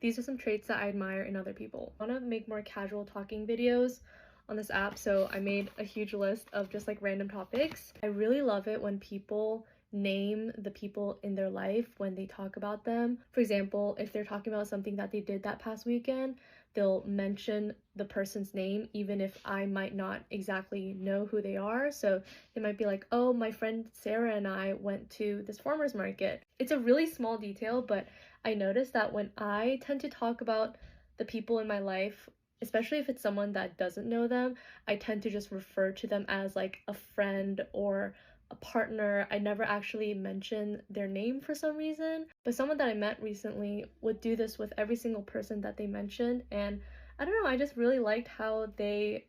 These are some traits that I admire in other people. I want to make more casual talking videos on this app, so I made a huge list of just like random topics. I really love it when people name the people in their life when they talk about them. For example, if they're talking about something that they did that past weekend, they'll mention the person's name even if I might not exactly know who they are. So they might be like, oh, my friend Sarah and I went to this farmer's market. It's a really small detail, but I noticed that when I tend to talk about the people in my life, especially if it's someone that doesn't know them, I tend to just refer to them as like a friend or a partner. I never actually mention their name for some reason, but someone that I met recently would do this with every single person that they mentioned, and I don't know, I just really liked how they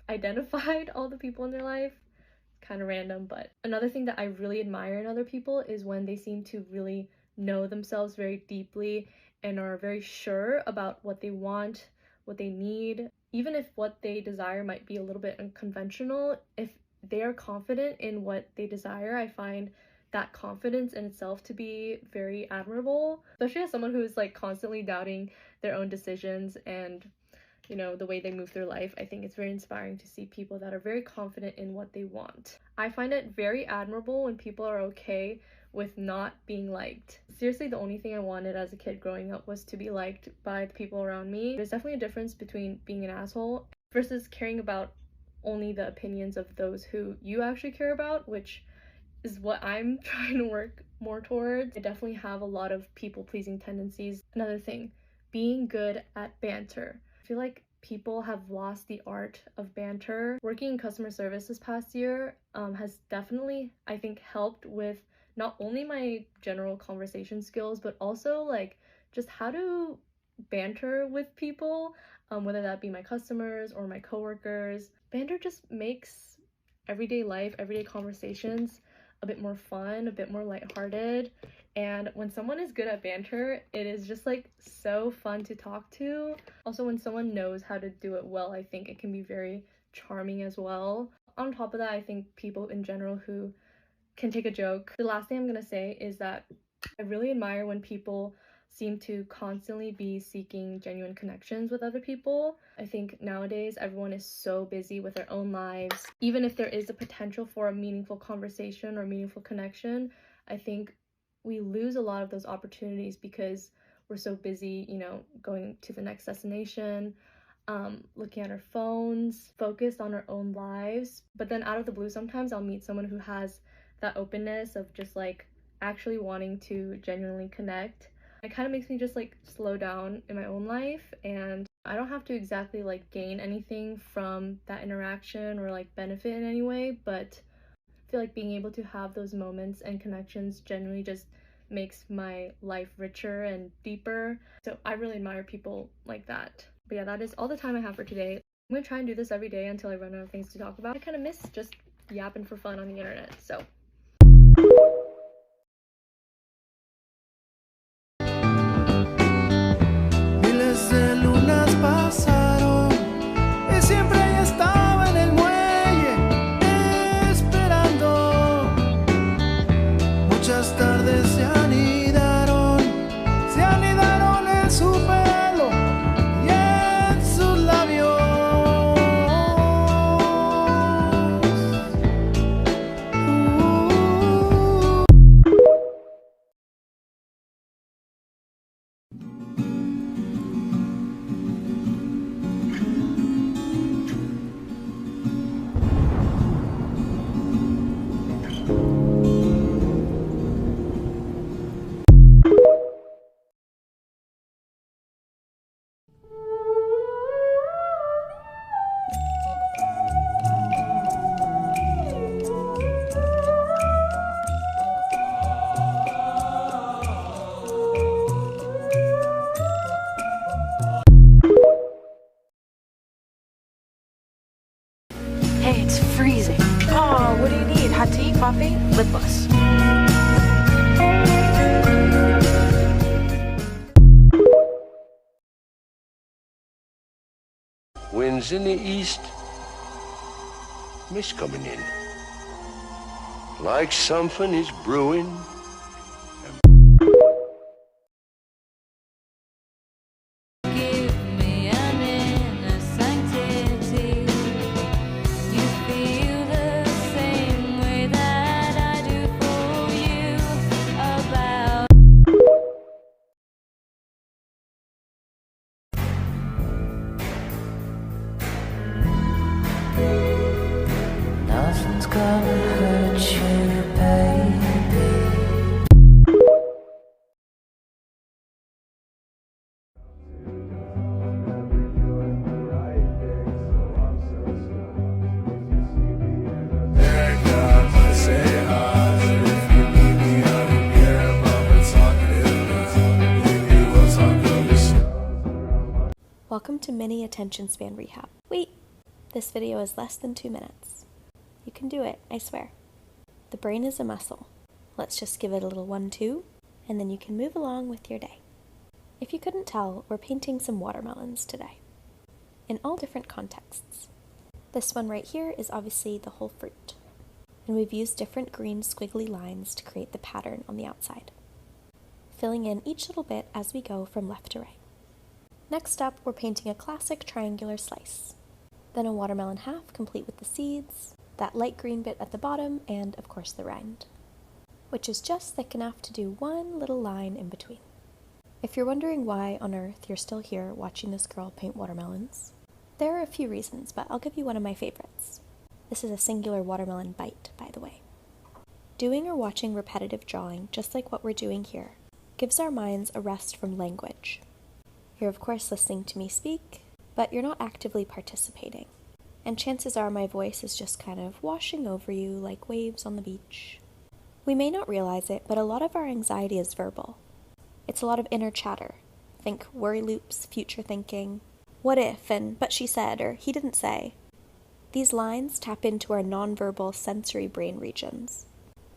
identified all the people in their life. Kind of random, but another thing that I really admire in other people is when they seem to really know themselves very deeply and are very sure about what they want, what they need. Even if what they desire might be a little bit unconventional, if they are confident in what they desire, I find that confidence in itself to be very admirable, especially as someone who is like constantly doubting their own decisions and the way they move through life. I think it's very inspiring to see people that are very confident in what they want. I find it very admirable when people are okay with not being liked. Seriously, the only thing I wanted as a kid growing up was to be liked by the people around me. There's definitely a difference between being an asshole versus caring about only the opinions of those who you actually care about, which is what I'm trying to work more towards. I definitely have a lot of people-pleasing tendencies. Another thing, being good at banter. I feel like people have lost the art of banter. Working in customer service this past year has definitely, I think, helped with not only my general conversation skills, but also like just how to banter with people, whether that be my customers or my coworkers. Banter just makes everyday life, everyday conversations a bit more fun, a bit more lighthearted. And when someone is good at banter, it is just like so fun to talk to. Also, when someone knows how to do it well, I think it can be very charming as well. On top of that, I think people in general who can take a joke. The last thing I'm gonna say is that I really admire when people seem to constantly be seeking genuine connections with other people. I think nowadays everyone is so busy with their own lives. Even if there is a potential for a meaningful conversation or meaningful connection, I think we lose a lot of those opportunities because we're so busy, going to the next destination, looking at our phones, focused on our own lives. But then out of the blue, sometimes I'll meet someone who has that openness of just like actually wanting to genuinely connect. It kind of makes me just like slow down in my own life, and I don't have to exactly like gain anything from that interaction or like benefit in any way, but I feel like being able to have those moments and connections genuinely just makes my life richer and deeper. So I really admire people like that. But yeah, that is all the time I have for today. I'm gonna try and do this every day until I run out of things to talk about. I kind of miss just yapping for fun on the internet, so. Miles de lunas pasaron y siempre ella estaba en el muelle esperando. Muchas tardes se anidaron en su pelo y en sus labios. Hey, it's freezing. Oh, what do you need? Hot tea, coffee, lip gloss. Wind's in the east, mist coming in. Like something is brewing. Welcome to mini attention span rehab. Wait, this video is less than 2 minutes. You can do it, I swear. The brain is a muscle. Let's just give it a little 1-2, and then you can move along with your day. If you couldn't tell, we're painting some watermelons today, in all different contexts. This one right here is obviously the whole fruit, and we've used different green squiggly lines to create the pattern on the outside, filling in each little bit as we go from left to right. Next up, we're painting a classic triangular slice, then a watermelon half complete with the seeds, that light green bit at the bottom, and of course the rind, which is just thick enough to do one little line in between. If you're wondering why on earth you're still here watching this girl paint watermelons, there are a few reasons, but I'll give you one of my favorites. This is a singular watermelon bite, by the way. Doing or watching repetitive drawing, just like what we're doing here, gives our minds a rest from language. You're of course listening to me speak, but you're not actively participating, and chances are my voice is just kind of washing over you like waves on the beach. We may not realize it, but a lot of our anxiety is verbal. It's a lot of inner chatter. Think worry loops, future thinking, what if, and but she said, or he didn't say. These lines tap into our nonverbal sensory brain regions,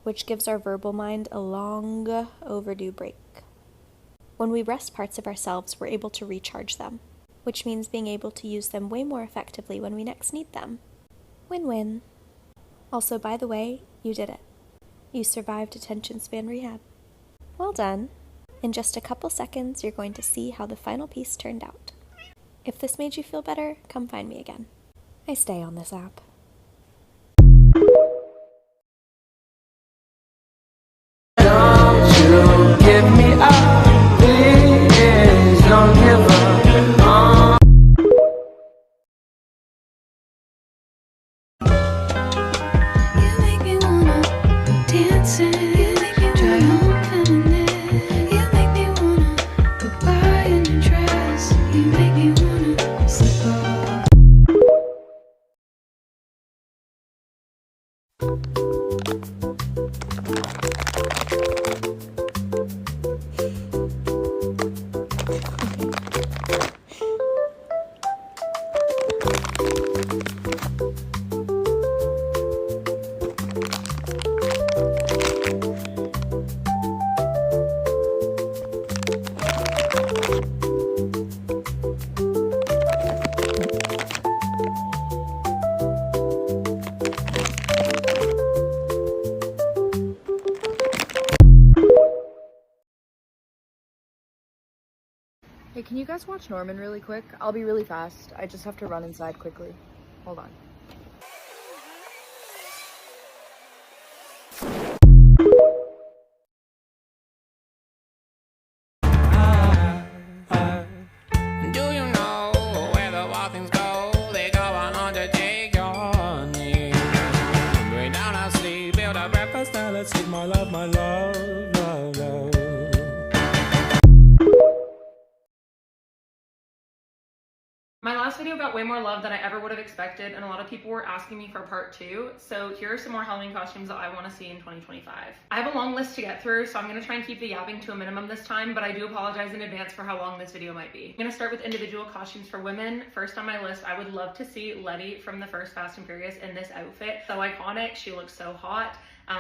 which gives our verbal mind a long overdue break. When we rest parts of ourselves, we're able to recharge them, which means being able to use them way more effectively when we next need them. Win-win. Also, by the way, you did it. You survived attention span rehab. Well done. In just a couple seconds, you're going to see how the final piece turned out. If this made you feel better, come find me again. I stay on this app. Don't you give me up, please don't give up. You make me wanna dance and try on feminine. You make me wanna go buy a new dress. You make me wanna slip off. Hey, can you guys watch Norman really quick? I'll be really fast. I just have to run inside quickly. Hold on. Do you know where the wild things go? They go on undertake your need. Bring down our sleep, build a breakfast, now let's eat my love, love, love. My last video got way more love than I ever would have expected, and a lot of people were asking me for part 2, so here are some more Halloween costumes that I want to see in 2025. I have a long list to get through, so I'm going to try and keep the yapping to a minimum this time, but I do apologize in advance for how long this video might be. I'm going to start with individual costumes for women. First on my list, I would love to see Letty from the first Fast and Furious in this outfit. So iconic, she looks so hot.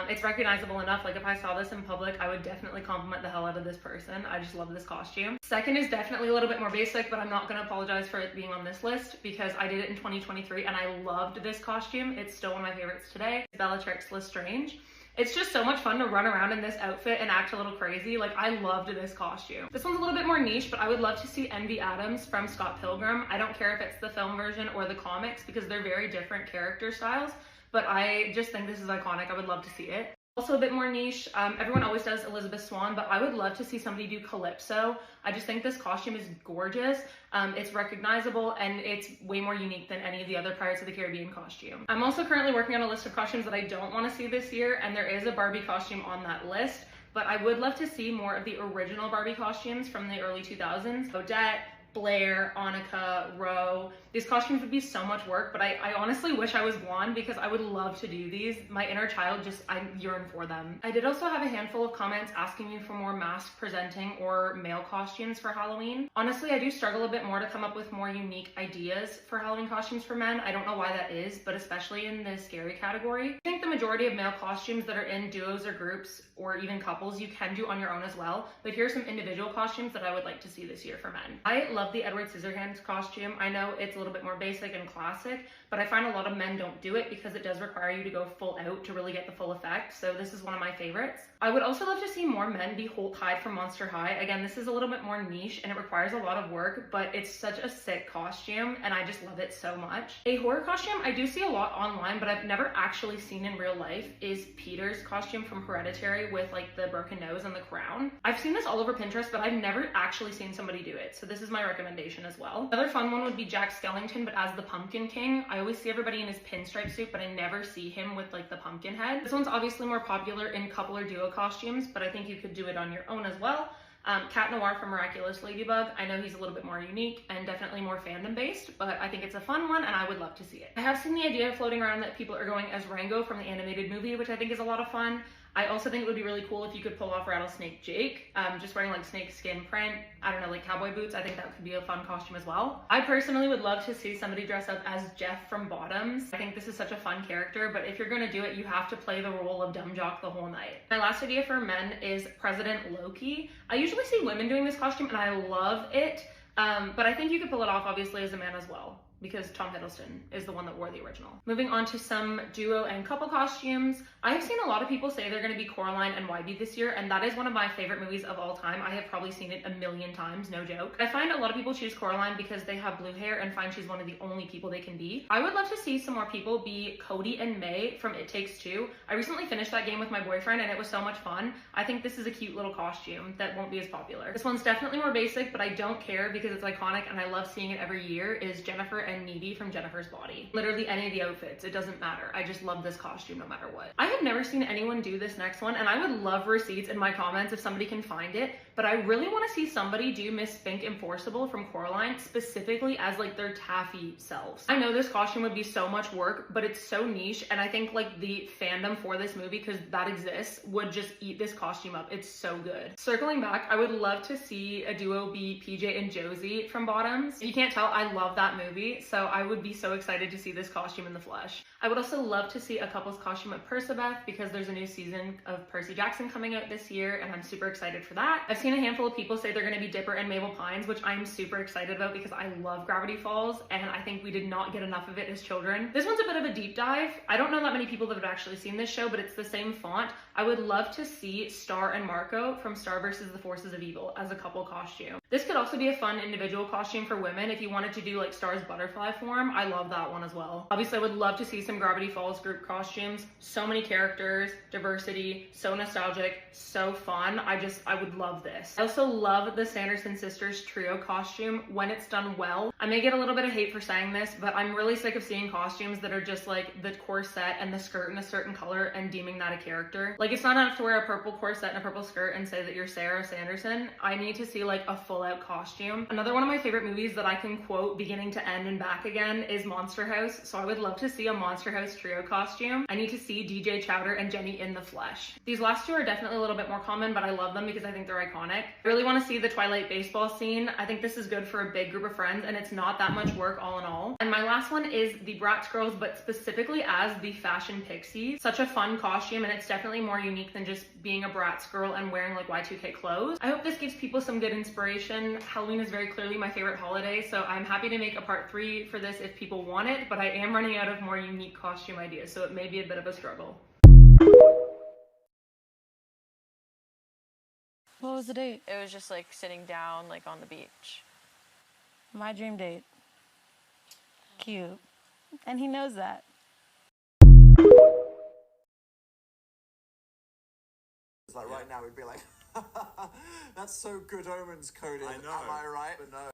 It's recognizable enough, like if I saw this in public, I would definitely compliment the hell out of this person. I just love this costume. Second is definitely a little bit more basic, but I'm not gonna apologize for it being on this list because I did it in 2023 and I loved this costume. It's still one of my favorites today. Bellatrix Lestrange. It's just so much fun to run around in this outfit and act a little crazy. Like, I loved this costume. This one's a little bit more niche, but I would love to see Envy Adams from Scott Pilgrim. I don't care if it's the film version or the comics because they're very different character styles, but I just think this is iconic. I would love to see it. Also a bit more niche, everyone always does Elizabeth Swann, but I would love to see somebody do Calypso. I just think this costume is gorgeous. It's recognizable and it's way more unique than any of the other Pirates of the Caribbean costume. I'm also currently working on a list of costumes that I don't want to see this year, and there is a Barbie costume on that list, but I would love to see more of the original Barbie costumes from the early 2000s. Odette, Blair, Annika, Ro. These costumes would be so much work, but I honestly wish I was blonde because I would love to do these. My inner child I yearn for them. I did also have a handful of comments asking me for more mask presenting or male costumes for Halloween. Honestly, I do struggle a bit more to come up with more unique ideas for Halloween costumes for men. I don't know why that is, but especially in the scary category. I think the majority of male costumes that are in duos or groups or even couples you can do on your own as well, but here's some individual costumes that I would like to see this year for men. I love the Edward Scissorhands costume. I know it's a little bit more basic and classic, but I find a lot of men don't do it because it does require you to go full out to really get the full effect, so this is one of my favorites. I would also love to see more men be Holt Hyde from Monster High. Again, this is a little bit more niche and it requires a lot of work, but it's such a sick costume and I just love it so much. A horror costume I do see a lot online, but I've never actually seen in real life is Peter's costume from Hereditary with like the broken nose and the crown. I've seen this all over Pinterest, but I've never actually seen somebody do it, so this is my recommendation as well. Another fun one would be Jack Skellington, but as the Pumpkin King. I always see everybody in his pinstripe suit, but I never see him with like the pumpkin head. This one's obviously more popular in couple or duo costumes, but I think you could do it on your own as well. Cat Noir from Miraculous Ladybug. I know he's a little bit more unique and definitely more fandom based, but I think it's a fun one and I would love to see it. I have seen the idea floating around that people are going as Rango from the animated movie, which I think is a lot of fun. I also think it would be really cool if you could pull off Rattlesnake Jake, just wearing like snake skin print, I don't know, like cowboy boots. I think that could be a fun costume as well. I personally would love to see somebody dress up as Jeff from Bottoms. I think this is such a fun character, but if you're gonna do it, you have to play the role of dumb jock the whole night. My last idea for men is President Loki. I usually see women doing this costume and I love it, but I think you could pull it off obviously as a man as well, because Tom Hiddleston is the one that wore the original. Moving on to some duo and couple costumes. I've seen a lot of people say they're gonna be Coraline and Wybie this year, and that is one of my favorite movies of all time. I have probably seen it a million times, no joke. I find a lot of people choose Coraline because they have blue hair and find she's one of the only people they can be. I would love to see some more people be Cody and May from It Takes Two. I recently finished that game with my boyfriend and it was so much fun. I think this is a cute little costume that won't be as popular. This one's definitely more basic, but I don't care because it's iconic and I love seeing it every year, is Jennifer and Needy from Jennifer's Body. Literally any of the outfits, it doesn't matter. I just love this costume no matter what. I have never seen anyone do this next one, and I would love receipts in my comments if somebody can find it, but I really want to see somebody do Miss Fink Enforceable from Coraline, specifically as like their taffy selves. I know this costume would be so much work, but it's so niche, and I think like the fandom for this movie, because that exists, would just eat this costume up. It's so good. Circling back, I would love to see a duo be PJ and Josie from Bottoms. If you can't tell, I love that movie, so I would be so excited to see this costume in the flesh. I would also love to see a couple's costume of Percabeth because there's a new season of Percy Jackson coming out this year and I'm super excited for that. I've seen a handful of people say they're going to be Dipper and Mabel Pines, which I'm super excited about because I love Gravity Falls and I think we did not get enough of it as children. This one's a bit of a deep dive. I don't know that many people that have actually seen this show, but it's the same font. I would love to see Star and Marco from Star vs. the Forces of Evil as a couple costume. This could also be a fun individual costume for women if you wanted to do like Star's butterfly form. I love that one as well. Obviously, I would love to see some Gravity Falls group costumes. So many characters, diversity, so nostalgic, so fun. I would love this. I also love the Sanderson sisters trio costume when it's done well. I may get a little bit of hate for saying this, but I'm really sick of seeing costumes that are just like the corset and the skirt in a certain color and deeming that a character. Like, it's not enough to wear a purple corset and a purple skirt and say that you're Sarah Sanderson. I need to see like a full out costume. Another one of my favorite movies that I can quote beginning to end and back again is Monster House. So I would love to see a Monster House trio costume. I need to see DJ Chowder and Jenny in the flesh. These last two are definitely a little bit more common, but I love them because I think they're iconic. I really want to see the Twilight baseball scene. I think this is good for a big group of friends and it's not that much work all in all. And my last one is the Bratz girls, but specifically as the Fashion Pixies. Such a fun costume and it's definitely more unique than just being a Bratz girl and wearing like Y2K clothes. I hope this gives people some good inspiration. Halloween is very clearly my favorite holiday, so I'm happy to make a part 3 for this if people want it, but I am running out of more unique costume ideas, so it may be a bit of a struggle. What was the date? It was just like sitting down like on the beach. My dream date. Cute. And he knows that. Like right now we'd be like, that's so good omens coded. I know. Am I right? But no.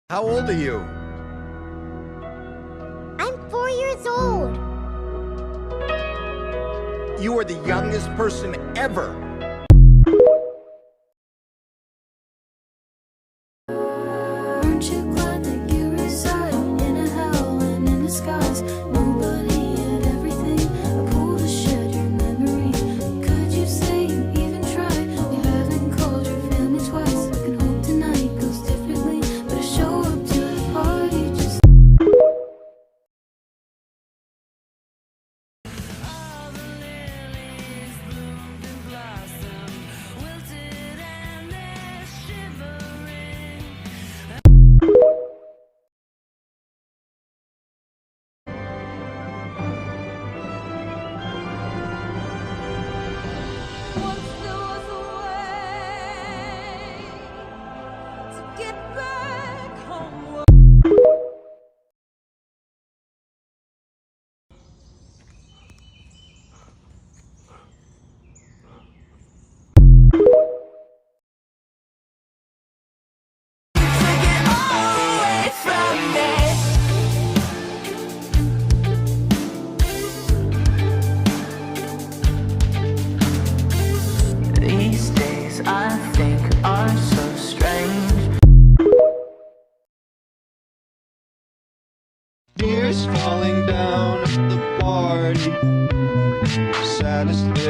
How old are you? I'm 4 years old. You are the youngest person ever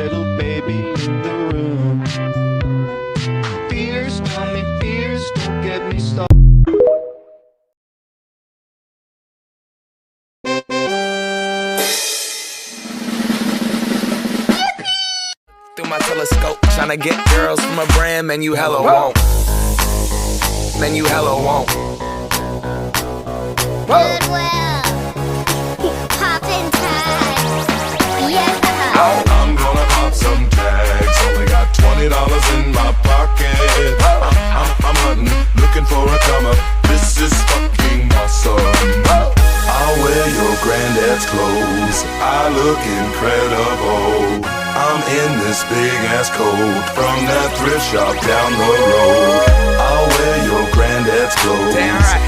little baby in the room. Fears, tell me fears, don't get me started. Through my telescope, tryna get girls from a brand, man, you hella won't. Man, you hella won't. Goodwill. Poppin' tags. Yes, I'm gonna pop some tags. Only got $20 in my pocket. I'm hunting, looking for a comer. This is fucking awesome. I'll wear your granddad's clothes. I look incredible. I'm in this big ass coat from that thrift shop down the road. I'll wear your granddad's clothes.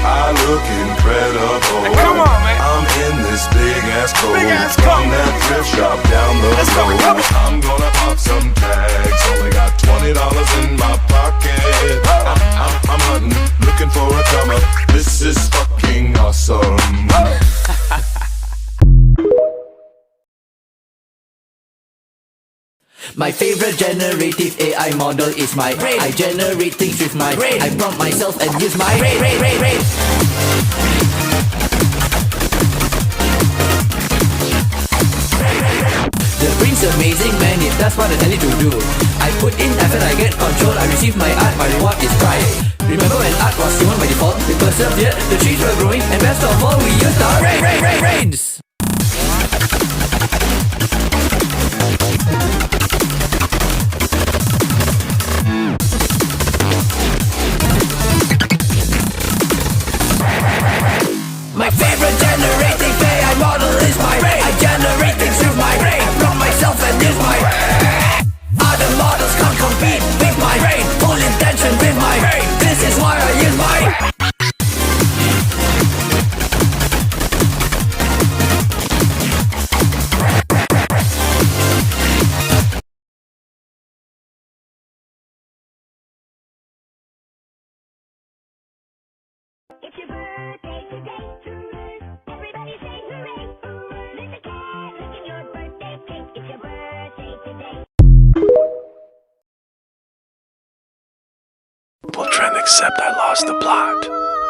I look incredible. Hey, come on, man. I'm in this big ass coat from that thrift shop down the road. I'm gonna pop some tags. Only got $20 in my pocket. I'm hunting, looking for a comer. This is fucking awesome. My favorite generative AI model is my brain. I generate things with my brain. I prompt myself and use my brain. The brain's amazing, man, it does what I tell it to do. I put in effort, I get control, I receive my art, my reward is pride. Remember when art was human by default? We persevered, the trees were growing, and best of all, we used our brains. My favorite generating AI model is my brain. I generate things with my brain. I prompt myself and use my brain. Other models can't compete with my brain. Full intention with my brain. This is why I use my It's your birthday today, hooray! Everybody say hooray, hooray! Let the cat lick in your birthday cake. It's your birthday today. We'll try and accept I lost the plot.